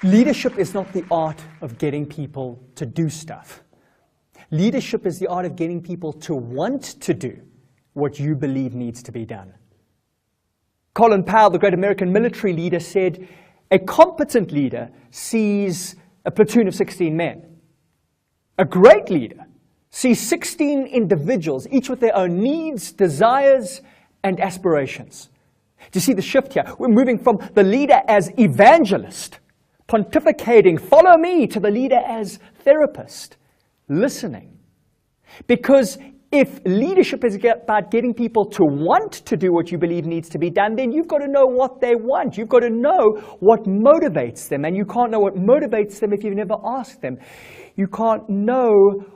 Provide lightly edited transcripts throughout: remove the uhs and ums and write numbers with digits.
Leadership is not the art of getting people to do stuff. Leadership is the art of getting people to want to do what you believe needs to be done. Colin Powell, the great American military leader, said, "A competent leader sees a platoon of 16 men. A great leader sees 16 individuals, each with their own needs, desires, and aspirations." Do you see the shift here? We're moving from the leader as evangelist, pontificating, "Follow me," to the leader as therapist, listening. Because if leadership is about getting people to want to do what you believe needs to be done, then you've got to know what they want. You've got to know what motivates them. And you can't know what motivates them if you've never asked them. You can't know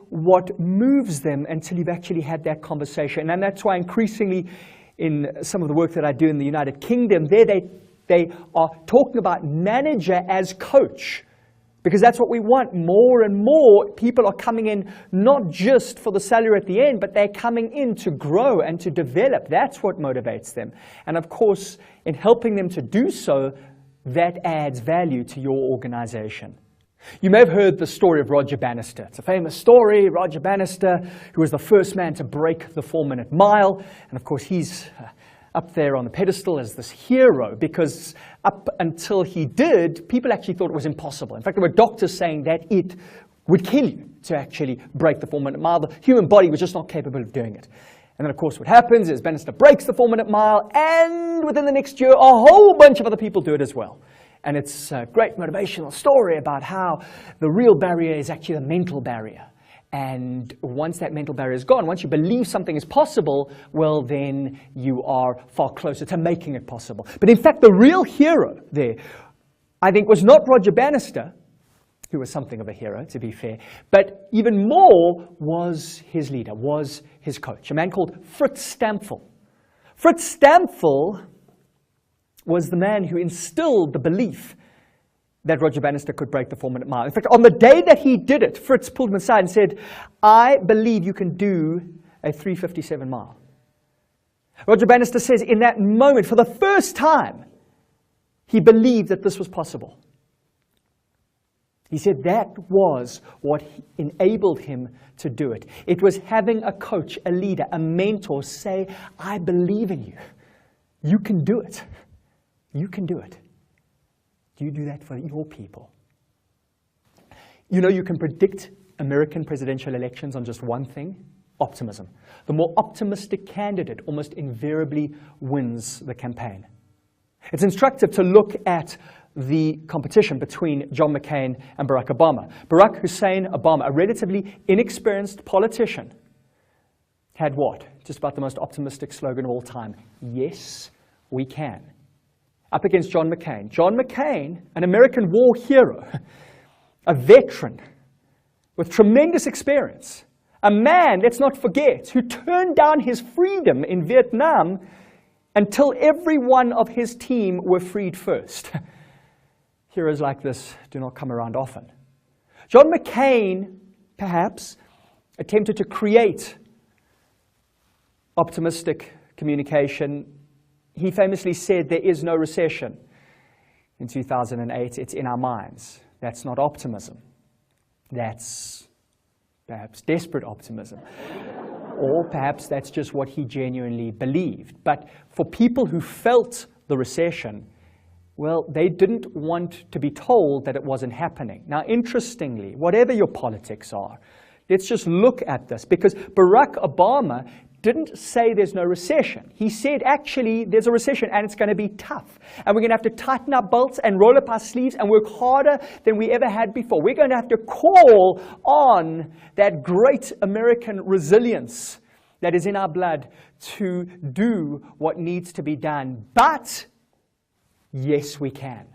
what moves them until you've actually had that conversation. And that's why increasingly in some of the work that I do in the United Kingdom, they are talking about manager as coach. Because that's what we want. More and more people are coming in not just for the salary at the end, but they're coming in to grow and to develop. That's what motivates them. And of course, in helping them to do so, that adds value to your organization. You may have heard the story of Roger Bannister. It's a famous story. Roger Bannister, who was the first man to break the 4-minute mile. And of course, he's up there on the pedestal as this hero, because up until he did, people actually thought it was impossible. In fact, there were doctors saying that it would kill you to actually break the 4-minute mile. The human body was just not capable of doing it. And then, of course, what happens is Bannister breaks the 4-minute mile, and within the next year, a whole bunch of other people do it as well. And it's a great motivational story about how the real barrier is actually the mental barrier. And once that mental barrier is gone, once you believe something is possible, well, then you are far closer to making it possible. But in fact, the real hero there, I think, was not Roger Bannister, who was something of a hero, to be fair, but even more was his leader, was his coach, a man called Fritz Stampfel. Fritz Stampfel was the man who instilled the belief that Roger Bannister could break the 4-minute mile. In fact, on the day that he did it, Fritz pulled him aside and said, "I believe you can do a 3:57 mile." Roger Bannister says in that moment, for the first time, he believed that this was possible. He said that was what enabled him to do it. It was having a coach, a leader, a mentor say, "I believe in you. You can do it. You can do it." Do you do that for your people? You know, you can predict American presidential elections on just one thing: optimism. The more optimistic candidate almost invariably wins the campaign. It's instructive to look at the competition between John McCain and Barack Obama. Barack Hussein Obama, a relatively inexperienced politician, had what? Just about the most optimistic slogan of all time: "Yes, we can." Up against John McCain. John McCain, an American war hero, a veteran with tremendous experience, a man, let's not forget, who turned down his freedom in Vietnam until every one of his team were freed first. Heroes like this do not come around often. John McCain, perhaps, attempted to create optimistic communication. He famously said, "There is no recession." In 2008, it's in our minds. That's not optimism. That's perhaps desperate optimism. Or perhaps that's just what he genuinely believed. But for people who felt the recession, well, they didn't want to be told that it wasn't happening. Now, interestingly, whatever your politics are, let's just look at this, because Barack Obama didn't say there's no recession. He said, actually, there's a recession and it's going to be tough. And we're going to have to tighten our belts and roll up our sleeves and work harder than we ever had before. We're going to have to call on that great American resilience that is in our blood to do what needs to be done. But, yes, we can.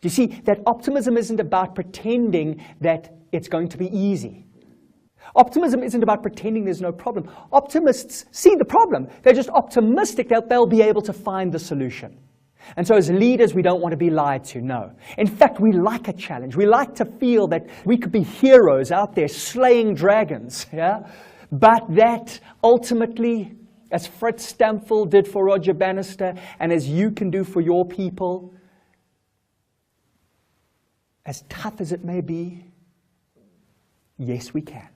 Do you see, that optimism isn't about pretending that it's going to be easy. Optimism isn't about pretending there's no problem. Optimists see the problem. They're just optimistic that they'll be able to find the solution. And so as leaders, we don't want to be lied to, no. In fact, we like a challenge. We like to feel that we could be heroes out there slaying dragons, yeah? But that ultimately, as Fritz Stampfel did for Roger Bannister, and as you can do for your people, as tough as it may be, yes, we can.